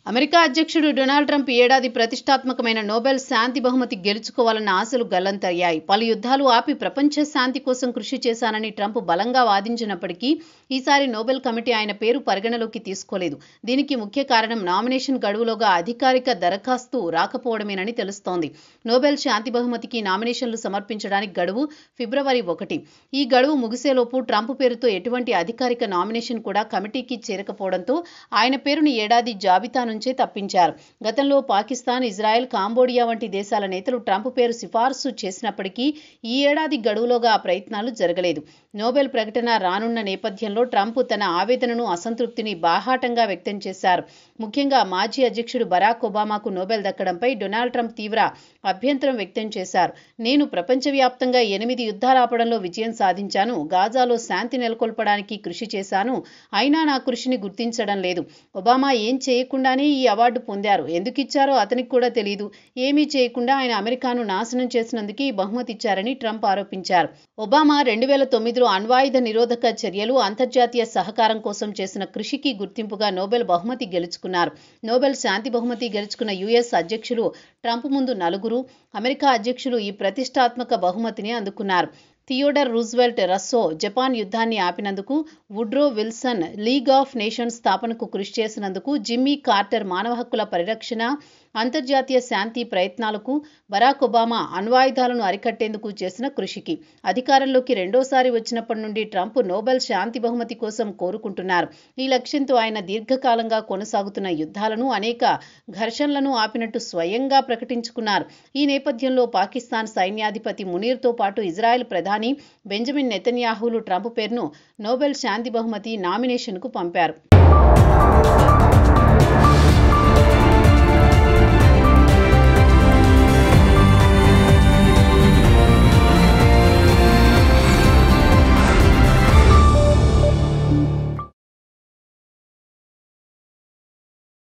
America అధ్యక్షుడు Donald Trump ఏడాది ప్రతిష్టాత్మకమైన నోబెల్ శాంతి బహుమతి గెలుచుకోవాలన్న ఆశలు గల్లంతయ్యాయి. పలు యుద్ధాలు ఆపి ప్రపంచ శాంతి కోసం కృషి చేశానని ట్రంప్ బలంగా వాదించినప్పటికీ ఈసారి నోబెల్ కమిటీ ఆయన పేరు పరిగణలోకి తీసుకోలేదు. దీనికి ముఖ్య కారణం నామినేషన్ గడువులోగా అధికారిక దరఖాస్తు రాకపోవడమేనని తెలుస్తోంది. నోబెల్ శాంతి బహుమతికి నామినేషన్లు సమర్పించడానికి గడువు ఫిబ్రవరి 1. ఈ గడువు ముగిసేలోపు ట్రంప్ పేరుతో ఎటువంటి అధికారిక నామినేషన్ కూడా కమిటీకి చేరకపోవడంతో ఆయన పేరుని ఏడాది జాబితా నుంచే తప్పించారు. గతంలో పాకిస్తాన్, ఇజ్రాయెల్, కాంబోడియా వంటి దేశాల నేతలు ట్రంప్ పేరు సిఫార్సు చేసినప్పటికీ ఈ ఏడాది గడువులోగా ఆ ప్రయత్నాలు జరగలేదు. నోబెల్ ప్రకటన రానున్న నేపథ్యంలో ట్రంప్ తన ఆవేదనను, అసంతృప్తిని బాహాటంగా వ్యక్తం చేశారు. ముఖ్యంగా మాజీ అధ్యక్షుడు బరాక్ ఒబామాకు నోబెల్ దక్కడంపై డొనాల్డ్ ట్రంప్ తీవ్ర అభ్యంతరం వ్యక్తం చేశారు. నేను ప్రపంచవ్యాప్తంగా 8 యుద్ధాలు ఆపడంలో విజయం సాధించాను, గాజాలో శాంతి నెలకొల్పడానికి కృషి చేశాను, అయినా నా కృషిని గుర్తించడం లేదు. ఒబామా ఏం చేయకుండానే ఈ అవార్డు పొందారు, ఎందుకు ఇచ్చారో అతనికి కూడా తెలియదు. ఏమీ చేయకుండా ఆయన అమెరికాను నాశనం చేసినందుకు ఈ బహుమతి ఇచ్చారని ట్రంప్ ఆరోపించారు. ఒబామా 2009లో అణ్వాయుధ నిరోధక చర్యలు, అంతర్జాతీయ సహకారం కోసం చేసిన కృషికి గుర్తింపుగా నోబెల్ బహుమతి గెలుచుకున్నారు. నోబెల్ శాంతి బహుమతి గెలుచుకున్న యుఎస్ అధ్యక్షులు ట్రంప్ ముందు 4, అమెరికా అధ్యక్షులు ఈ ప్రతిష్టాత్మక బహుమతిని అందుకున్నారు. థియోడర్ రూజ్వెల్ట్ రస్సో జపాన్ యుద్ధాన్ని ఆపినందుకు, Woodrow Wilson League of Nations స్థాపనకు కృషి చేసినందుకు, జిమ్మీ కార్టర్ మానవ హక్కుల పరిరక్షణ, అంతర్జాతీయ శాంతి ప్రయత్నాలకు, బరాక్ ఒబామా అణ్వాయుధాలను అరికట్టేందుకు చేసిన కృషికి. అధికారంలోకి రెండోసారి వచ్చినప్పటి నుండి ట్రంప్ నోబెల్ శాంతి బహుమతి కోసం కోరుకుంటున్నారు. ఈ లక్ష్యంతో ఆయన దీర్ఘకాలంగా కొనసాగుతున్న యుద్ధాలను, అనేక ఘర్షణలను ఆపినట్టు స్వయంగా ప్రకటించుకున్నారు. ఈ నేపథ్యంలో పాకిస్తాన్ సైన్యాధిపతి మునీర్తో పాటు ఇజ్రాయెల్ ప్రధాని బెంజమిన్ నెతన్యాహులు ట్రంప్ పేరును నోబెల్ శాంతి బహుమతి నామినేషన్కు పంపారు.